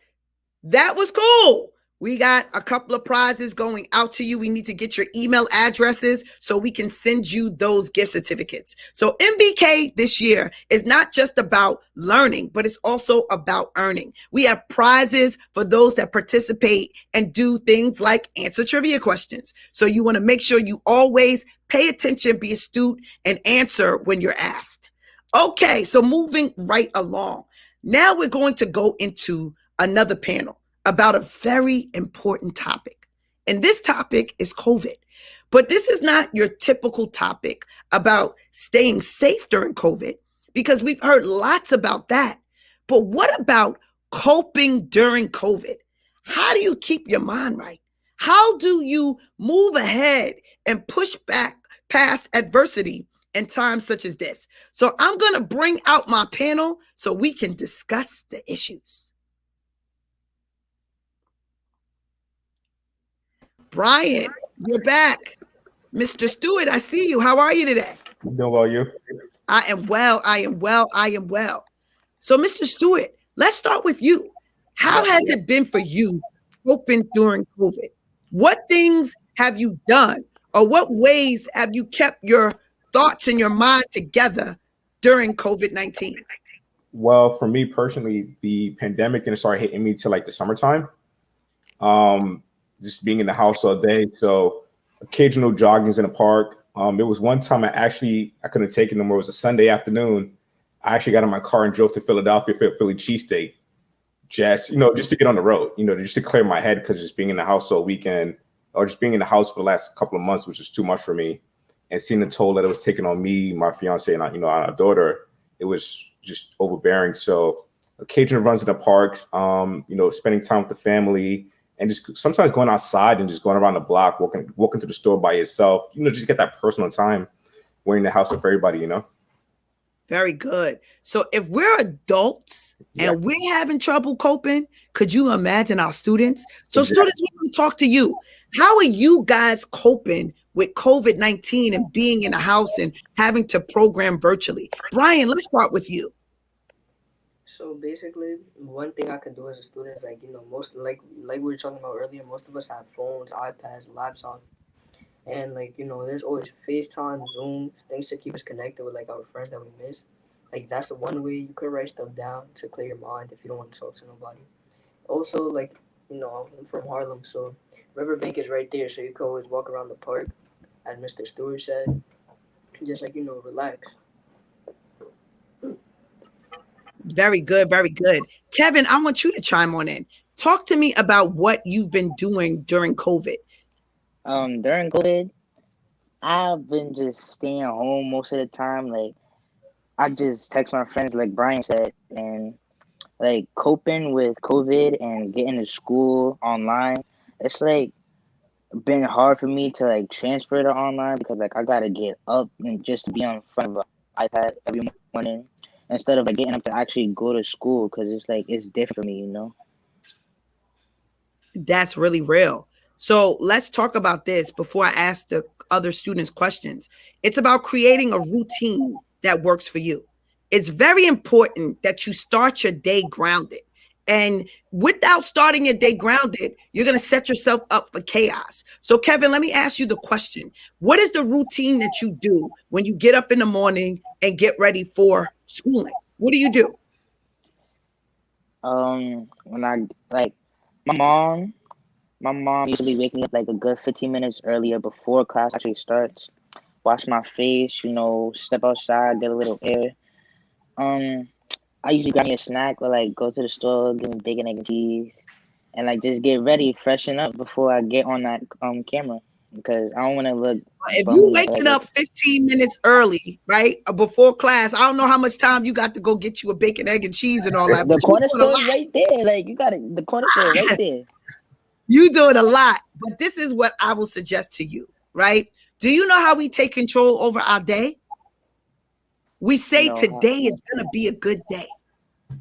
that was cool. We got a couple of prizes going out to you. We need to get your email addresses so we can send you those gift certificates. So MBK this year is not just about learning, but it's also about earning. We have prizes for those that participate and do things like answer trivia questions. So you want to make sure you always pay attention, be astute, and answer when you're asked. Okay, so moving right along. Now we're going to go into another panel about a very important topic. And this topic is COVID. But this is not your typical topic about staying safe during COVID, because we've heard lots about that. But what about coping during COVID? How do you keep your mind right? How do you move ahead and push back past adversity in times such as this? So I'm going to bring out my panel so we can discuss the issues. Brian, you're back. Mr. Stewart, I see you. How are you today? Doing well, you? I am well. I am well. I am well. So, Mr. Stewart, let's start with you. How has it been for you coping during COVID? What things have you done, or what ways have you kept your thoughts and your mind together during COVID-19? Well, for me personally, the pandemic didn't start hitting me till like the summertime. Just being in the house all day. So occasional joggings in the park. There was one time I couldn't take it no more. It was a Sunday afternoon. I actually got in my car and drove to Philadelphia for a Philly cheesesteak. Just to get on the road, just to clear my head, because just being in the house all weekend, or just being in the house for the last couple of months was just too much for me. And seeing the toll that it was taking on me, my fiance, and our daughter, it was just overbearing. So occasional runs in the parks, spending time with the family, and just sometimes going outside and just going around the block, walking to the store by yourself, just get that personal time. We're in the house with everybody, Very good. So if we're adults and we're having trouble coping, could you imagine our students? So students, we want to talk to you. How are you guys coping with COVID-19 and being in the house and having to program virtually? Brian, let's start with you. So basically, one thing I can do as a student is most like we were talking about earlier, most of us have phones, iPads, laptops, and there's always FaceTime, Zoom, things to keep us connected with our friends that we miss. That's the one way you could write stuff down to clear your mind if you don't want to talk to nobody. Also, I'm from Harlem, so Riverbank is right there, so you could always walk around the park, as Mr. Stewart said, just relax. Very good, very good. Kevin, I want you to chime on in. Talk to me about what you've been doing during COVID. During COVID, I've been just staying home most of the time. I just text my friends, like Brian said, and coping with COVID and getting to school online. It's been hard for me to transfer to online, because I gotta get up and just to be on front of an iPad every morning, instead of getting up to actually go to school, because it's different for me, That's really real. So let's talk about this before I ask the other students questions. It's about creating a routine that works for you. It's very important that you start your day grounded. And without starting your day grounded, you're going to set yourself up for chaos. So Kevin, let me ask you the question. What is the routine that you do when you get up in the morning and get ready for schooling? What do you do? When my mom usually wake me up a good 15 minutes earlier before class actually starts. Wash my face, step outside, get a little air. I usually grab me a snack or go to the store, get me bacon, egg, and cheese, and just get ready, freshen up before I get on that camera, because I don't want to look. If you waking up 15 minutes early, right, before class, I don't know how much time you got to go get you a bacon, egg, and cheese and all that. The corner store is right there. You got it. The corner store right there. You do it a lot, but this is what I will suggest to you, right? Do you know how we take control over our day? We say today is going to be a good day.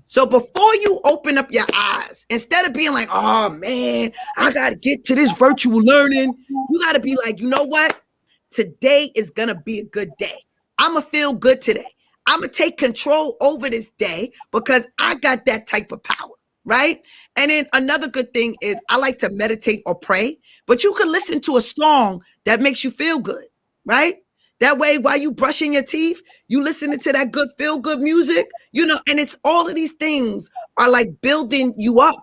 So before you open up your eyes, instead of being like, oh man, I got to get to this virtual learning, you got to be like, you know what? Today is going to be a good day. I'm going to feel good today. I'm going to take control over this day because I got that type of power, right? And then another good thing is I like to meditate or pray, but you can listen to a song that makes you feel good, right? That way, while you brushing your teeth, you listening to that good feel-good music, and it's all of these things are building you up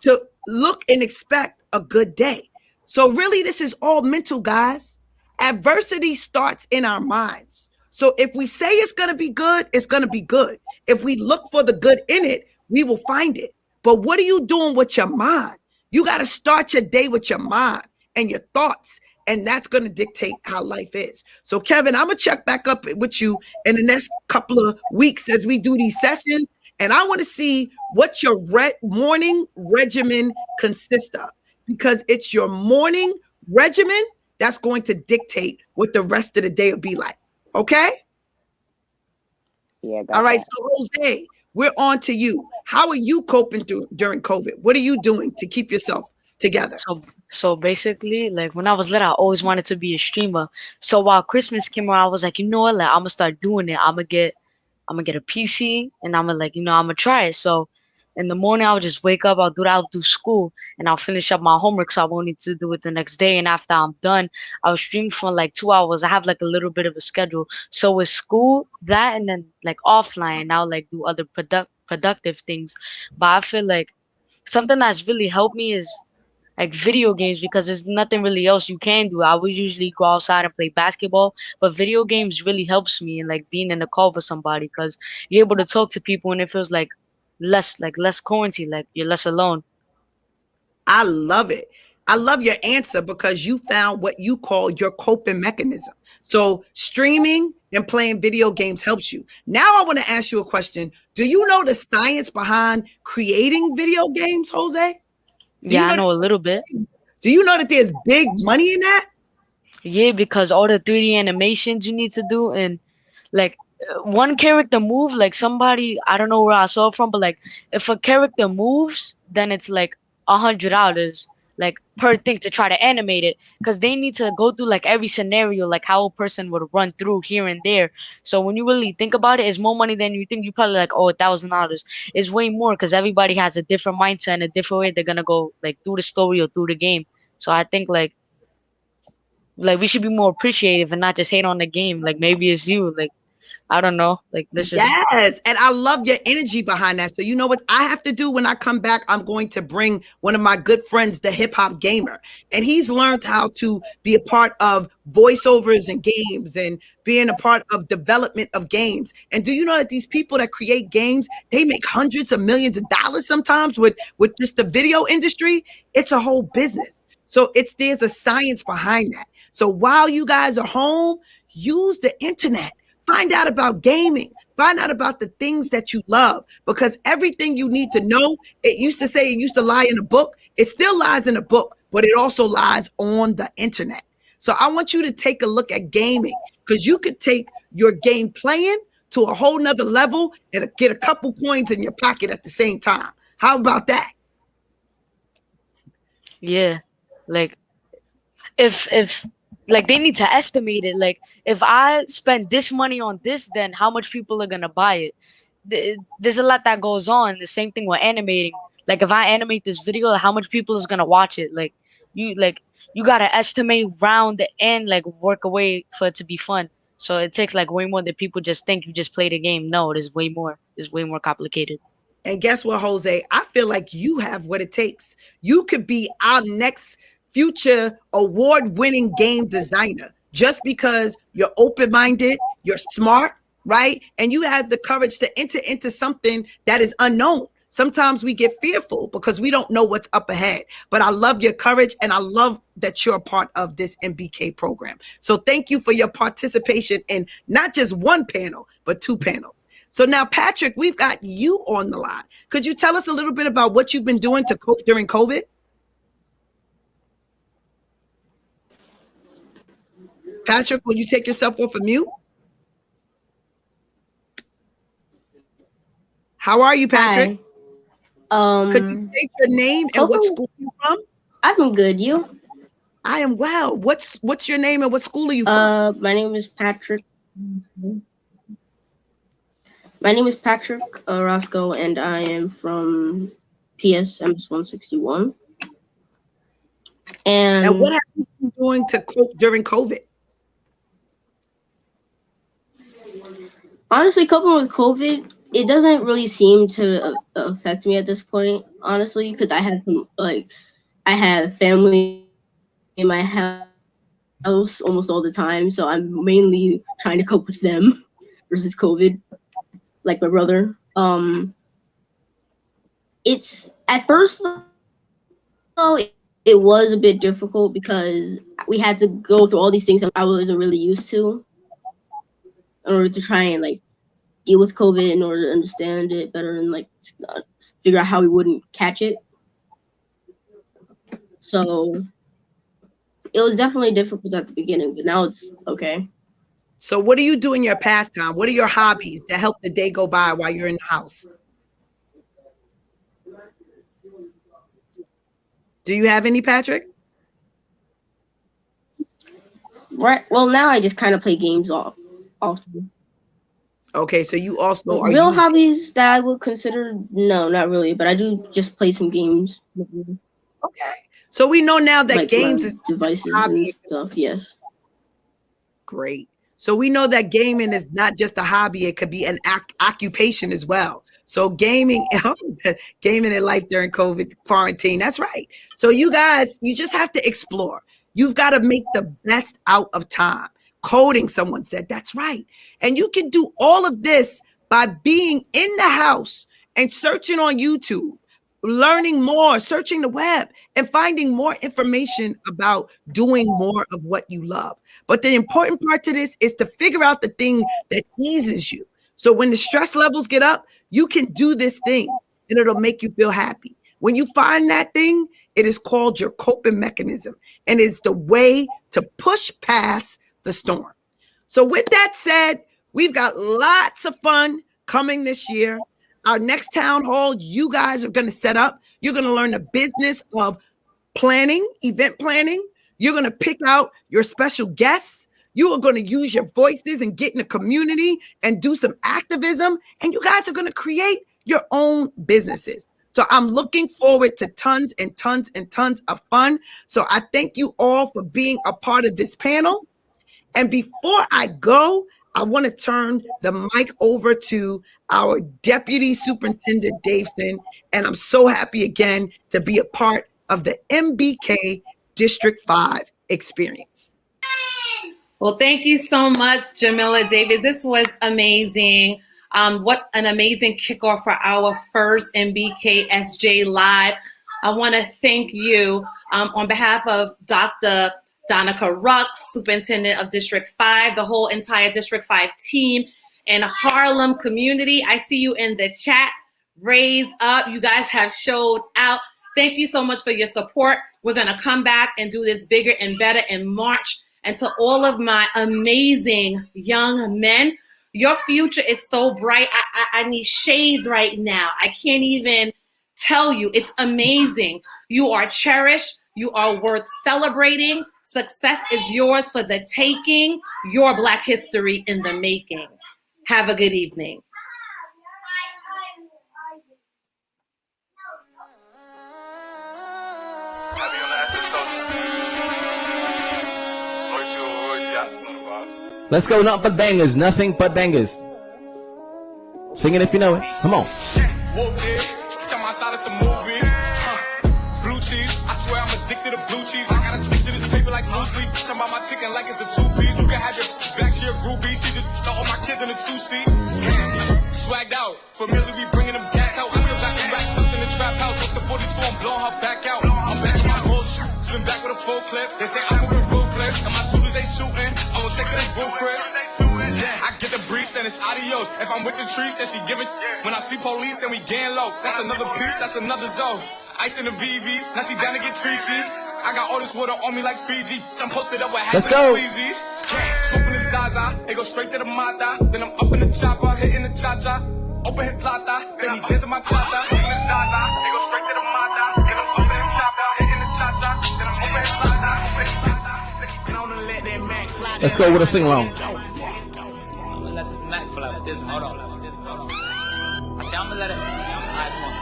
to look and expect a good day. So really, this is all mental, guys. Adversity starts in our minds. So if we say it's going to be good, it's going to be good. If we look for the good in it, we will find it. But what are you doing with your mind? You got to start your day with your mind. and your thoughts. And that's going to dictate how life is. So, Kevin, I'm going to check back up with you in the next couple of weeks as we do these sessions. And I want to see what your morning regimen consists of, because it's your morning regimen that's going to dictate what the rest of the day will be like. Okay? Yeah. All right. So, Jose, we're on to you. How are you coping during COVID? What are you doing to keep yourself together? So basically, like when I was little, I always wanted to be a streamer. So while Christmas came around, I was like, you know what, like I'm gonna start doing it. I'm gonna get a PC, and I'm gonna I'm gonna try it. So in the morning, I'll just wake up, I'll do school, and I'll finish up my homework, so I won't need to do it the next day. And after I'm done, I'll stream for like 2 hours. I have like a little bit of a schedule. So with school, that, and then like offline, I'll like do other productive things. But I feel like something that's really helped me is like video games, because there's nothing really else you can do. I would usually go outside and play basketball, but video games really helps me in like being in a call with somebody, because you're able to talk to people and it feels like less quarantine, like you're less alone. I love it. I love your answer, because you found what you call your coping mechanism. So streaming and playing video games helps you. Now I want to ask you a question. Do you know the science behind creating video games, Jose? Yeah, I know a little bit. Do you know that there's big money in that? Yeah, because all the 3D animations you need to do, and like one character move, like somebody, I don't know where I saw it from, but like if a character moves, then it's like $100 like per thing to try to animate it, because they need to go through like every scenario, like how a person would run through here and there. So when you really think about it, it's more money than you think. You probably like, oh, $1,000. It's way more, because everybody has a different mindset and a different way they're gonna go like through the story or through the game. So I think like we should be more appreciative and not just hate on the game. Like maybe it's you, like I don't know. Like this is Yes, and I love your energy behind that. So you know what I have to do when I come back? I'm going to bring one of my good friends, the Hip Hop Gamer, and he's learned how to be a part of voiceovers and games and being a part of development of games. And do you know that these people that create games, they make hundreds of millions of dollars sometimes with just the video industry? It's a whole business. So there's a science behind that. So while you guys are home, use the internet. Find out about gaming. Find out about the things that you love, because everything you need to know, it used to lie in a book. It still lies in a book, but it also lies on the internet. So I want you to take a look at gaming, because you could take your game playing to a whole nother level and get a couple coins in your pocket at the same time. How about that? Yeah, like if like they need to estimate it. Like if I spend this money on this, then how much people are gonna buy it? There's a lot that goes on. The same thing with animating. Like if I animate this video, how much people is gonna watch it? Like you gotta estimate round the end, like work away for it to be fun. So it takes like way more than people just think you just play the game. No, there's way more. It's way more complicated. And guess what, Jose? I feel like you have what it takes. You could be our next future award-winning game designer, just because you're open-minded, you're smart, right? And you have the courage to enter into something that is unknown. Sometimes we get fearful because we don't know what's up ahead. But I love your courage, and I love that you're a part of this MBK program. So thank you for your participation in not just one panel, but 2 panels. So now, Patrick, we've got you on the line. Could you tell us a little bit about what you've been doing to cope during COVID? Patrick, will you take yourself off of mute? How are you, Patrick? Hi. Could you state your name and what school you're from? I'm good. You? I am well. What's your name and what school are you from? My name is Patrick. My name is Patrick Roscoe, and I am from PS MS 161. And what have you been doing to cope during COVID? Honestly, coping with COVID, it doesn't really seem to affect me at this point, honestly, because I have family in my house almost all the time, so I'm mainly trying to cope with them versus COVID, like my brother. It's at first though, it was a bit difficult because we had to go through all these things that I wasn't really used to in order to try and like deal with COVID, in order to understand it better and like figure out how we wouldn't catch it. So it was definitely difficult at the beginning, but now it's okay. So what do you do in your pastime? What are your hobbies that help the day go by while you're in the house? Do you have any, Patrick? Right. Well, now I just kind of play games often. Okay, so you also are real hobbies that I would consider? No, not really. But I do just play some games. Okay. So we know now that like games is devices and stuff. Yes. Great. So we know that gaming is not just a hobby; it could be an occupation as well. So gaming in life during COVID quarantine. That's right. So you guys, you just have to explore. You've got to make the best out of time. Coding, someone said, that's right. And you can do all of this by being in the house and searching on YouTube, learning more, searching the web, and finding more information about doing more of what you love. But the important part to this is to figure out the thing that eases you. So when the stress levels get up, you can do this thing and it'll make you feel happy. When you find that thing, it is called your coping mechanism, and it's the way to push past the storm. So with that said, we've got lots of fun coming this year. Our next town hall, you guys are going to set up. You're going to learn the business of planning, event planning. You're going to pick out your special guests. You are going to use your voices and get in the community and do some activism. And you guys are going to create your own businesses. So I'm looking forward to tons and tons and tons of fun. So I thank you all for being a part of this panel. And before I go, I want to turn the mic over to our Deputy Superintendent Daveson. And I'm so happy again to be a part of the MBK District 5 experience. Well, thank you so much, Jamila Davis. This was amazing. What an amazing kickoff for our first MBK SJ Live. I want to thank you on behalf of Dr. Donica Rux, Superintendent of District 5, the whole entire District 5 team, and Harlem community. I see you in the chat. Raise up. You guys have showed out. Thank you so much for your support. We're going to come back and do this bigger and better in March. And to all of my amazing young men, your future is so bright. I need shades right now. I can't even tell you. It's amazing. You are cherished. You are worth celebrating. Success is yours for the taking. Your Black history in the making. Have a good evening. Let's go, nothing but bangers, nothing but bangers. Sing it if you know it. Come on. Blue cheese, I swear I'm addicted to blue cheese. I gotta stick to this paper like blue sleep. Talking about my chicken like it's a two-piece. You can have your back to your groupie. See just all my kids in a two-seat. Swagged out, familiar, we bringing them gas out. I still got some racks stuffed in the trap house. With the 42, I'm blowing her back out. I'm back in my bullshit, swim back with a full clip. They say I'm moving real clip, and my shooters they shooting. I won't take it in group Chris. I get the breeze, then it's adios. If I'm with the trees, then she giving. When I see police, then we gang low. That's another piece, that's another zone. Ice in the VVs, now she down to get treachy. I got all this water on me like Fiji. I'm posted up with hats and sleazies. Swooping the Zaza, they go straight to the Mata. Then I'm up in the chopper, hitting the cha-cha. Open his lata, then he dancing my cha-cha. Swooping the Zaza, they go straight to the Mata. Then I'm up in the chopper, hitting the cha-cha. Then I'm open his lata. Let's go with a sing-along. I'm gonna let this Mac fly with this. Hold on. I say I'm gonna let it. Alright, come on.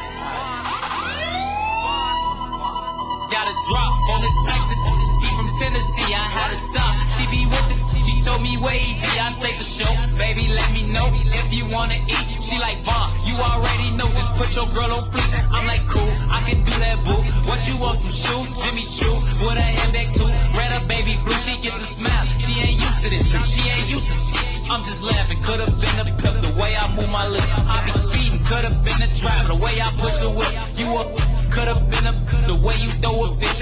Got a drop on this Texas, he from Tennessee, I had a thumb. She be with the, she told me wavy, I say for sure. Baby, let me know if you wanna eat. She like, Vaughn, you already know, just put your girl on fleek. I'm like, cool, I can do that, boo. What you want, some shoes? Jimmy Choo, with a handbag too. Red or baby blue, she gets a smile. She ain't used to this, she ain't used to this. I'm just laughing, could've been a pimp, the way I move my lip. I be speeding, could've been a driver, the way I push the whip. You up, could've been a, the way you throw a fit.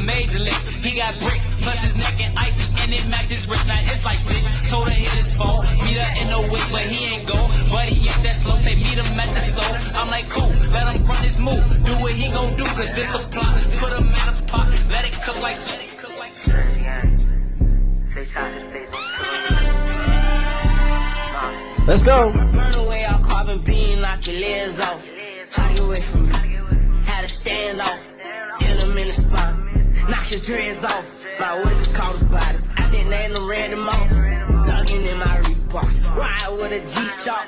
major lick. He got bricks, plus his neck and icy, and it matches wrist. Now it's like shit. Told her hit his phone, meet her in the week, but he ain't go. But he ain't that slow, say meet him at the store. I'm like, cool, let him run his move. Do what he gon' do, cause this a plot. Put him in a pot, let it cook like shit. Let's go. Burn away all carbon beam, knock your legs off. Try to get away from me. Had to stand off. Hit him in the spot. Knock your dreads off. My what is it called about it? I think they done ran them off. Dugging in my Reeboks. Ride with a G-Shock.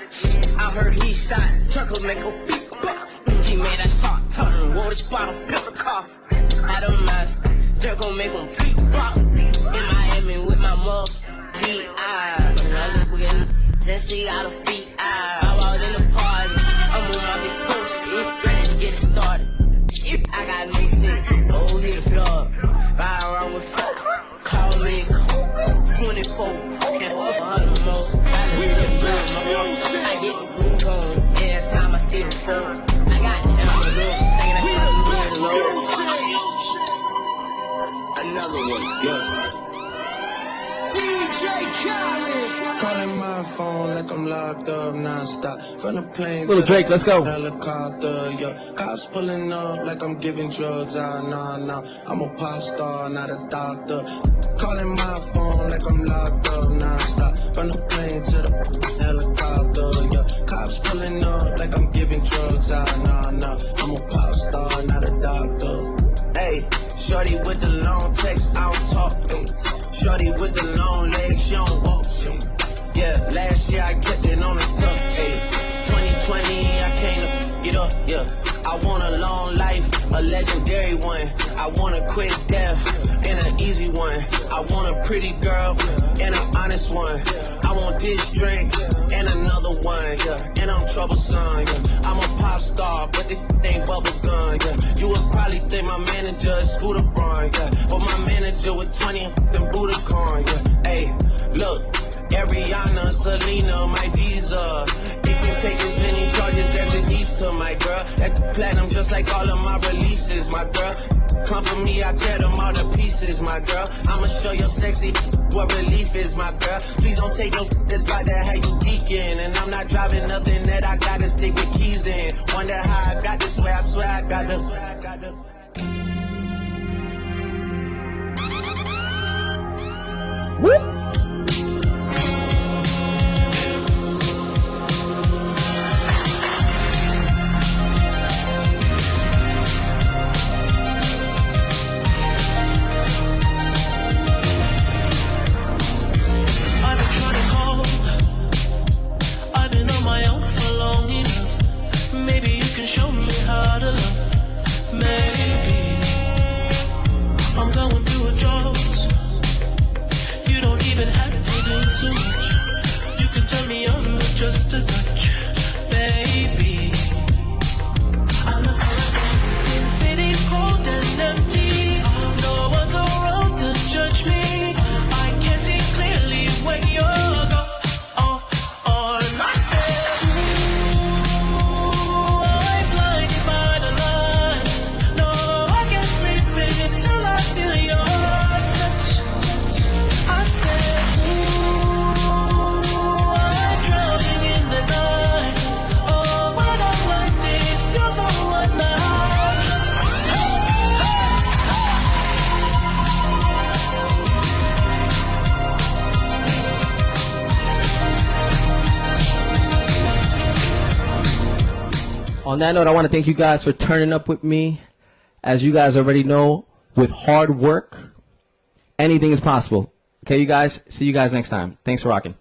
I heard he shot. Truck'll make a beatbox. He made that shot. Turn, wore the spot, built the car. Had a mask. Jerk gon' make him beatbox. In Miami with my mugs. Since he got a feet, I out in the party. I'm on my big post, it's ready to get it started. I got no sense, oh, hit the plug. Ride around with folks, call me 24. Can't offer her no more. I get the groove on, every time I see the phone. I got the envelope, thinking I got the another one, yeah. DJ Khaled. Calling my phone like I'm locked up non-stop. From the plane Little to Drake, let's go. Helicopter, yeah. Cops pulling up like I'm giving drugs. Nah. I'm a pop star, not a doctor. Calling my phone like I'm locked up non-stop. From the plane to the helicopter, yeah. Cops pulling up like I'm giving drugs. Nah. I'm a pop star, not a doctor. Hey, shorty with the long text, I don't talk. Shorty with the long legs, she don't walk. Yeah, last year I kept it on the tuck. Hey, 2020 I can't get up. Yeah, I want a long life, a legendary one. I want a quick death and an easy one. I want a pretty girl and an honest one. I want this drink and another one. Yeah, and I'm troublesome. Yeah, I'm a pop star, but this ain't bubble gum. Yeah, you would probably think my manager is Scooter Braun. Yeah, but my manager with 20 and Budokan. Yeah, hey, look. Ariana, Selena, my visa. It can take as many charges as it needs to, my girl. That's platinum just like all of my releases, my girl. Come for me, I tear them all to pieces, my girl. I'ma show you sexy what relief is, my girl. Please don't take no that's about that how you geeking. And I'm not driving nothing that I gotta stick with keys in. Wonder how I got this way, I swear I got the. Whoop. On that note, I want to thank you guys for turning up with me. As you guys already know, with hard work, anything is possible. Okay, you guys? See you guys next time. Thanks for rocking.